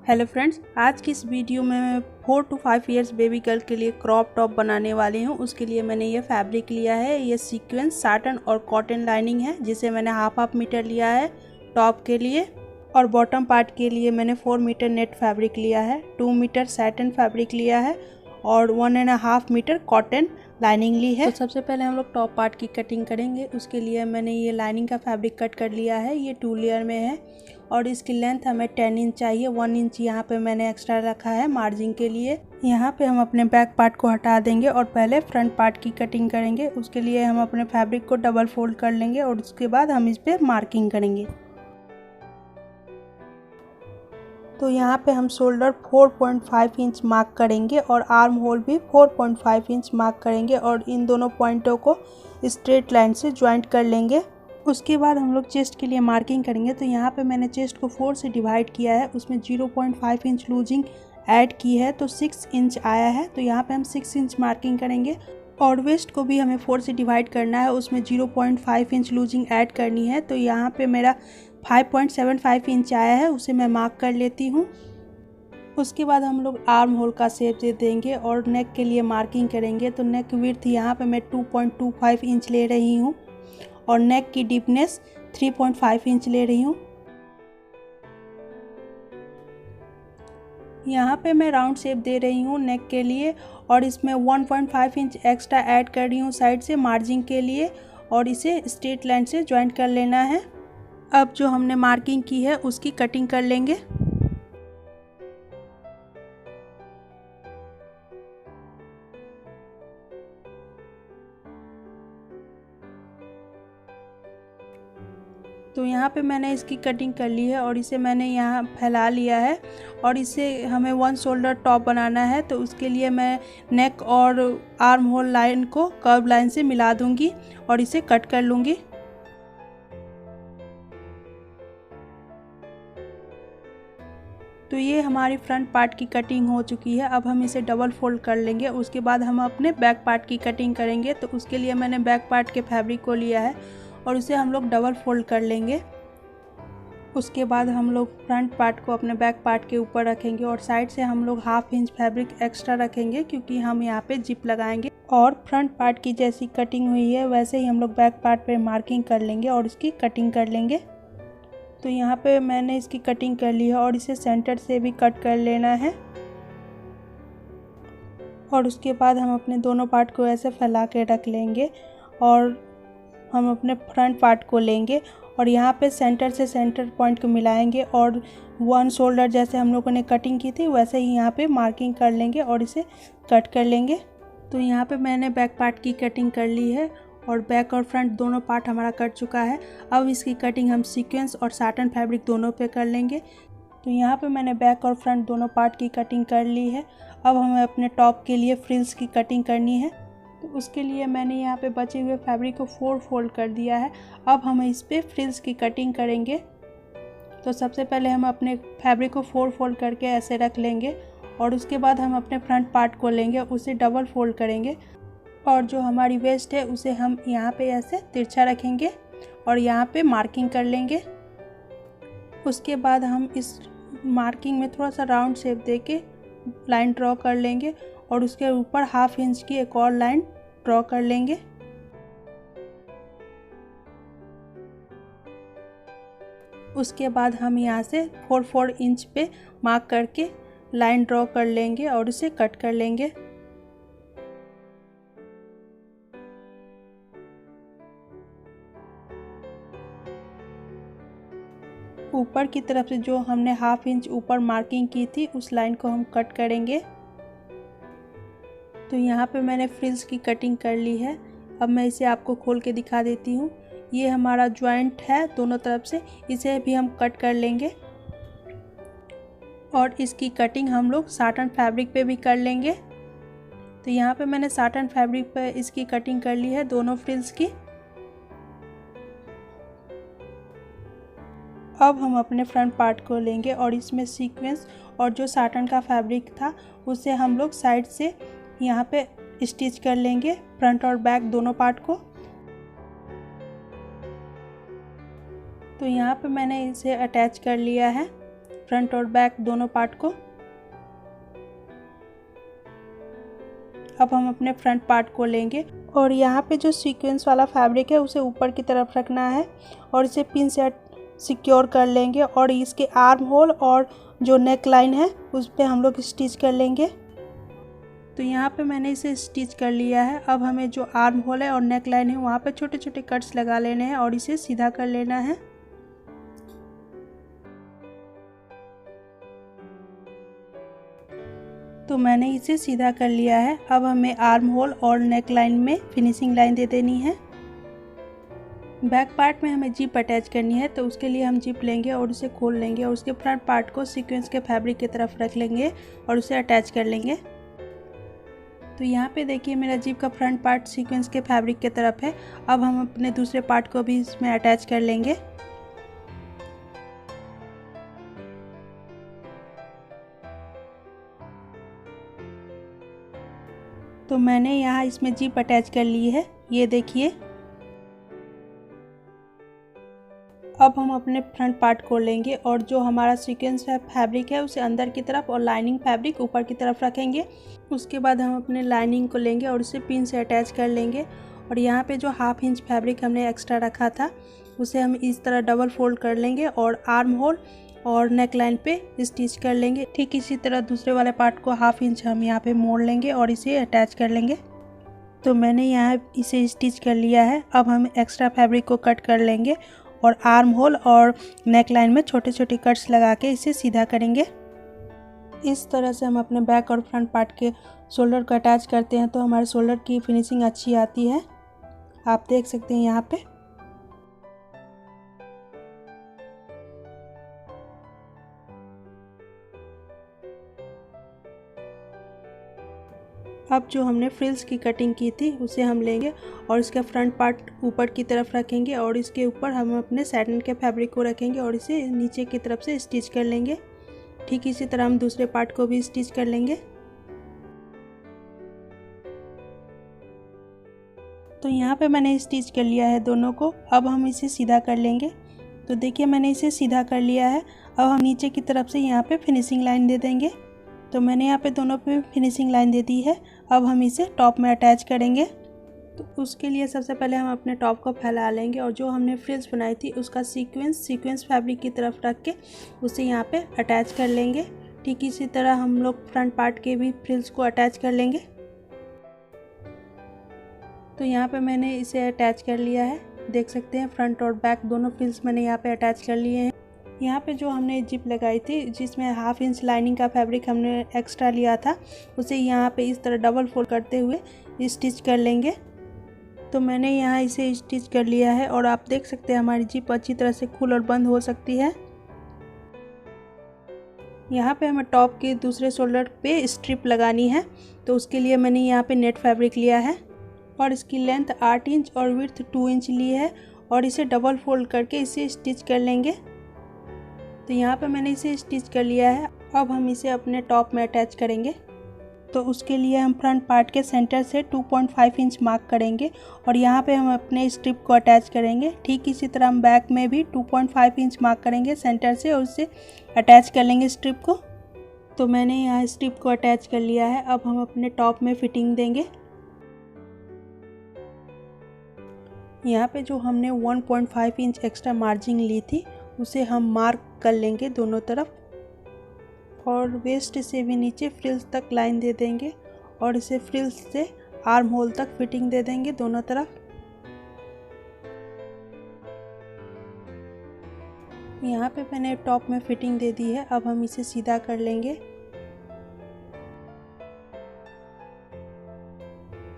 Hello friends, आज की इस वीडियो में मैं 4 to 5 इयर्स बेबी गर्ल के लिए क्रॉप टॉप बनाने वाली हूँ। उसके लिए मैंने ये फैब्रिक लिया है। ये सीक्वेंस साटन और कॉटन लाइनिंग है जिसे मैंने हाफ मीटर लिया है टॉप के लिए, और बॉटम पार्ट के लिए मैंने 4 मीटर नेट फैब्रिक लिया है, 2 मीटर साटन फैब्रिक लिया है और 1.5 मीटर कॉटन लाइनिंग ली है। तो सबसे पहले हम लोग टॉप पार्ट की कटिंग करेंगे। उसके लिए मैंने ये लाइनिंग का फैब्रिक कट कर लिया है। ये 2 लेयर में है और इसकी लेंथ हमें 10 इंच चाहिए। 1 इंच यहाँ पे मैंने एक्स्ट्रा रखा है मार्जिन के लिए। यहाँ पे हम अपने बैक पार्ट को हटा देंगे और पहले फ्रंट पार्ट की कटिंग करेंगे। उसके लिए हम अपने फैब्रिक को डबल फोल्ड कर लेंगे और उसके बाद हम इस पर मार्किंग करेंगे। तो यहाँ पे हम शोल्डर 4.5 इंच मार्क करेंगे और आर्म होल भी 4.5 इंच मार्क करेंगे और इन दोनों पॉइंटों को स्ट्रेट लाइन से ज्वाइंट कर लेंगे। उसके बाद हम लोग चेस्ट के लिए मार्किंग करेंगे। तो यहाँ पे मैंने चेस्ट को 4 से डिवाइड किया है, उसमें 0.5 इंच लूजिंग ऐड की है तो 6 इंच आया है। तो यहाँ पे हम 6 इंच मार्किंग करेंगे और वेस्ट को भी हमें 4 से डिवाइड करना है, उसमें 0.5 इंच लूजिंग ऐड करनी है। तो यहाँ पे मेरा 5.75 इंच आया है, उसे मैं मार्क कर लेती हूँ। उसके बाद हम लोग आर्म होल का शेप दे देंगे और नेक के लिए मार्किंग करेंगे। तो नेक विड्थ यहाँ पे मैं 2.25 इंच ले रही हूँ और नेक की डीपनेस 3.5 इंच ले रही हूँ। यहाँ पे मैं राउंड शेप दे रही हूँ नेक के लिए और इसमें 1.5 इंच एक्स्ट्रा ऐड कर रही हूँ साइड से मार्जिन के लिए और इसे स्ट्रेट लाइन से ज्वाइंट कर लेना है। अब जो हमने मार्किंग की है उसकी कटिंग कर लेंगे। तो यहाँ पे मैंने इसकी कटिंग कर ली है और इसे मैंने यहाँ फैला लिया है और इसे हमें 1 शोल्डर टॉप बनाना है। तो उसके लिए मैं नेक और आर्म होल लाइन को कर्व लाइन से मिला दूंगी और इसे कट कर लूँगी। तो ये हमारी फ्रंट पार्ट की कटिंग हो चुकी है। अब हम इसे डबल फोल्ड कर लेंगे। उसके बाद हम अपने बैक पार्ट की कटिंग करेंगे। तो उसके लिए मैंने बैक पार्ट के फैब्रिक को लिया है और उसे हम लोग डबल फोल्ड कर लेंगे। उसके बाद हम लोग फ्रंट पार्ट को अपने बैक पार्ट के ऊपर रखेंगे और साइड से हम लोग 1/2 इंच फैब्रिक एक्स्ट्रा रखेंगे क्योंकि हम यहाँ पे जिप लगाएंगे। और फ्रंट पार्ट की जैसी कटिंग हुई है वैसे ही हम लोग बैक पार्ट पे मार्किंग कर लेंगे और इसकी कटिंग कर लेंगे। तो यहाँ पे मैंने इसकी कटिंग कर ली है और इसे सेंटर से भी कट कर लेना है। और उसके बाद हम अपने दोनों पार्ट को ऐसे फैला के रख लेंगे और हम अपने फ्रंट पार्ट को लेंगे और यहाँ पे सेंटर से सेंटर पॉइंट को मिलाएंगे और 1 शोल्डर जैसे हम लोगों ने कटिंग की थी वैसे ही यहाँ पे मार्किंग कर लेंगे और इसे कट कर लेंगे। तो यहाँ पे मैंने बैक पार्ट की कटिंग कर ली है और बैक और फ्रंट दोनों पार्ट हमारा कट चुका है। अब इसकी कटिंग हम सीक्वेंस और साटन फैब्रिक दोनों पे कर लेंगे। तो यहाँ पे मैंने बैक और फ्रंट दोनों पार्ट की कटिंग कर ली है। अब हमें अपने टॉप के लिए फ्रिल्स की कटिंग करनी है। तो उसके लिए मैंने यहाँ पे बचे हुए फैब्रिक को 4 फोल्ड कर दिया है। अब हम इस पर फ्रिल्स की कटिंग करेंगे। तो सबसे पहले हम अपने फैब्रिक को 4 फोल्ड करके ऐसे रख लेंगे और उसके बाद हम अपने फ्रंट पार्ट को लेंगे, उसे डबल फोल्ड करेंगे और जो हमारी वेस्ट है उसे हम यहाँ पे ऐसे तिरछा रखेंगे और यहाँ पे मार्किंग कर लेंगे। उसके बाद हम इस मार्किंग में थोड़ा सा राउंड शेप देके लाइन ड्रॉ कर लेंगे और उसके ऊपर 1/2 इंच की एक और लाइन ड्रॉ कर लेंगे। उसके बाद हम यहाँ से 4 इंच पे मार्क करके लाइन ड्रॉ कर लेंगे और इसे कट कर लेंगे। ऊपर की तरफ से जो हमने 1/2 इंच ऊपर मार्किंग की थी उस लाइन को हम कट करेंगे। तो यहाँ पे मैंने फ्रिल्स की कटिंग कर ली है। अब मैं इसे आपको खोल के दिखा देती हूँ। ये हमारा जॉइंट है दोनों तरफ से, इसे भी हम कट कर लेंगे और इसकी कटिंग हम लोग साटन फैब्रिक पे भी कर लेंगे। तो यहाँ पे मैंने साटन फैब्रिक पे इसकी कटिंग कर ली है दोनों फ्रिल्स की। अब हम अपने फ्रंट पार्ट को लेंगे और इसमें सीक्वेंस और जो साटन का फैब्रिक था उसे हम लोग साइड से यहाँ पे स्टिच कर लेंगे, फ्रंट और बैक दोनों पार्ट को। तो यहाँ पे मैंने इसे अटैच कर लिया है फ्रंट और बैक दोनों पार्ट को। अब हम अपने फ्रंट पार्ट को लेंगे और यहाँ पे जो सीक्वेंस वाला फैब्रिक है उसे ऊपर की तरफ रखना है और इसे पिन से सिक्योर कर लेंगे और इसके आर्म होल और जो नेक लाइन है उस पर हम लोग स्टिच कर लेंगे। तो यहाँ पे मैंने इसे स्टिच कर लिया है। अब हमें जो आर्म होल है और नेक लाइन है वहाँ पे छोटे छोटे कट्स लगा लेने हैं और इसे सीधा कर लेना है। तो मैंने इसे सीधा कर लिया है। अब हमें आर्म होल और नेक लाइन में फिनिशिंग लाइन दे देनी है। बैक पार्ट में हमें जिप अटैच करनी है, तो उसके लिए हम जिप लेंगे और उसे खोल लेंगे और उसके फ्रंट पार्ट को सीक्वेंस के फैब्रिक की तरफ रख लेंगे और उसे अटैच कर लेंगे। तो यहाँ पे देखिए मेरा जिप का फ्रंट पार्ट सीक्वेंस के फैब्रिक की तरफ है। अब हम अपने दूसरे पार्ट को भी इसमें अटैच कर लेंगे। तो मैंने यहाँ इसमें जिप अटैच कर ली है, ये देखिए। अब हम अपने फ्रंट पार्ट को लेंगे और जो हमारा सीक्वेंस है फैब्रिक है उसे अंदर की तरफ और लाइनिंग फैब्रिक ऊपर की तरफ रखेंगे। उसके बाद हम अपने लाइनिंग को लेंगे और उसे पिन से अटैच कर लेंगे और यहाँ पे जो हाफ इंच फैब्रिक हमने एक्स्ट्रा रखा था उसे हम इस तरह डबल फोल्ड कर लेंगे और आर्म होल और नेक लाइन पे स्टिच कर लेंगे। ठीक इसी तरह दूसरे वाले पार्ट को हाफ इंच हम यहाँ पे मोड़ लेंगे और इसे अटैच कर लेंगे। तो मैंने यहाँ इसे स्टिच कर लिया है। अब हम एक्स्ट्रा फैब्रिक को कट कर लेंगे और आर्म होल और नेक लाइन में छोटे छोटे कट्स लगा के इसे सीधा करेंगे। इस तरह से हम अपने बैक और फ्रंट पार्ट के शोल्डर को अटैच करते हैं तो हमारे शोल्डर की फिनिशिंग अच्छी आती है। आप देख सकते हैं यहाँ पे। अब जो हमने फ्रिल्स की कटिंग की थी उसे हम लेंगे और इसका फ्रंट पार्ट ऊपर की तरफ रखेंगे और इसके ऊपर हम अपने सैटिन के फैब्रिक को रखेंगे और इसे नीचे की तरफ से स्टिच कर लेंगे। ठीक इसी तरह हम दूसरे पार्ट को भी स्टिच कर लेंगे। तो यहाँ पे मैंने स्टिच कर लिया है दोनों को। अब हम इसे सीधा कर लेंगे। तो देखिए मैंने इसे सीधा कर लिया है। अब हम नीचे की तरफ से यहाँ पे फिनिशिंग लाइन दे देंगे। तो मैंने यहाँ पे दोनों पे फिनिशिंग लाइन दे दी है। अब हम इसे टॉप में अटैच करेंगे। तो उसके लिए सबसे पहले हम अपने टॉप को फैला लेंगे और जो हमने फ्रिल्स बनाई थी उसका सीक्वेंस फैब्रिक की तरफ रख के उसे यहाँ पे अटैच कर लेंगे। ठीक इसी तरह हम लोग फ्रंट पार्ट के भी फ्रिल्स को अटैच कर लेंगे। तो यहाँ पे मैंने इसे अटैच कर लिया है। देख सकते हैं फ्रंट और बैक दोनों फ्रिल्स मैंने यहाँ पे अटैच कर लिए हैं। यहाँ पे जो हमने जिप लगाई थी जिसमें हाफ इंच लाइनिंग का फैब्रिक हमने एक्स्ट्रा लिया था उसे यहाँ पे इस तरह डबल फोल्ड करते हुए स्टिच कर लेंगे। तो मैंने यहाँ इसे स्टिच कर लिया है और आप देख सकते हैं हमारी जिप अच्छी तरह से खुल और बंद हो सकती है। यहाँ पे हमें टॉप के दूसरे शोल्डर पे स्ट्रिप लगानी है, तो उसके लिए मैंने यहाँ पे नेट फैब्रिक लिया है और इसकी लेंथ 8 इंच और विड्थ 2 इंच ली है और इसे डबल फोल्ड करके इसे स्टिच कर लेंगे। तो यहाँ पे मैंने इसे स्टिच कर लिया है। अब हम इसे अपने टॉप में अटैच करेंगे। तो उसके लिए हम फ्रंट पार्ट के सेंटर से 2.5 इंच मार्क करेंगे और यहाँ पे हम अपने स्ट्रिप को अटैच करेंगे। ठीक इसी तरह हम बैक में भी 2.5 इंच मार्क करेंगे सेंटर से और उससे अटैच कर लेंगे स्ट्रिप को। तो मैंने यहाँ स्ट्रिप को अटैच कर लिया है। अब हम अपने टॉप में फिटिंग देंगे। यहाँ पे जो हमने 1.5 इंच एक्स्ट्रा मार्जिन ली थी उसे हम मार्क कर लेंगे दोनों तरफ और वेस्ट से भी नीचे फ्रिल्स तक लाइन दे देंगे और इसे फ्रिल्स से आर्म होल तक फिटिंग दे देंगे दोनों तरफ। यहाँ पे मैंने टॉप में फिटिंग दे दी है। अब हम इसे सीधा कर लेंगे।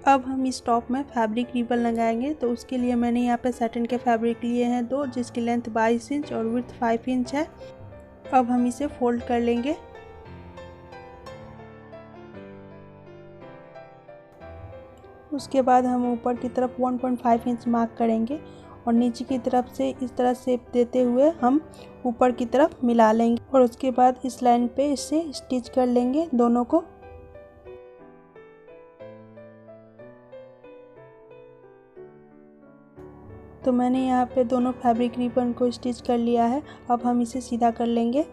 अब हम इस टॉप में फैब्रिक रिबन लगाएंगे। तो उसके लिए मैंने यहाँ पे सैटिन के फैब्रिक लिए हैं 2, जिसकी लेंथ 22 इंच और विड्थ 5 इंच है। अब हम इसे फोल्ड कर लेंगे। उसके बाद हम ऊपर की तरफ 1.5 इंच मार्क करेंगे और नीचे की तरफ से इस तरह शेप देते हुए हम ऊपर की तरफ मिला लेंगे और उसके बाद इस लाइन पे इसे स्टिच कर लेंगे दोनों को। तो मैंने यहाँ पे दोनों फैब्रिक रिबन को स्टिच कर लिया है। अब हम इसे सीधा कर लेंगे।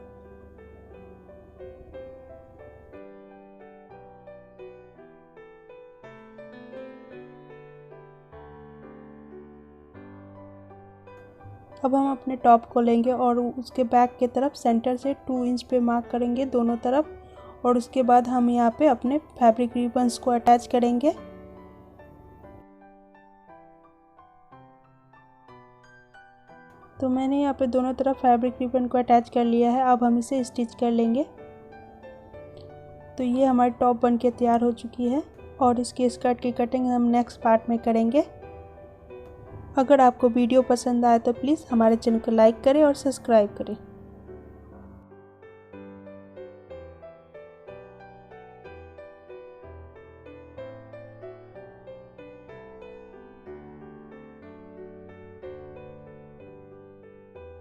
अब हम अपने टॉप को लेंगे और उसके बैक की तरफ सेंटर से 2 इंच पे मार्क करेंगे दोनों तरफ, और उसके बाद हम यहाँ पे अपने फैब्रिक रिबन्स को अटैच करेंगे। तो मैंने यहाँ पे दोनों तरफ फैब्रिक रिबन को अटैच कर लिया है। अब हम इसे स्टिच कर लेंगे। तो ये हमारी टॉप बन के तैयार हो चुकी है और इसकी स्कर्ट की कटिंग हम नेक्स्ट पार्ट में करेंगे। अगर आपको वीडियो पसंद आए तो प्लीज़ हमारे चैनल को लाइक करें और सब्सक्राइब करें।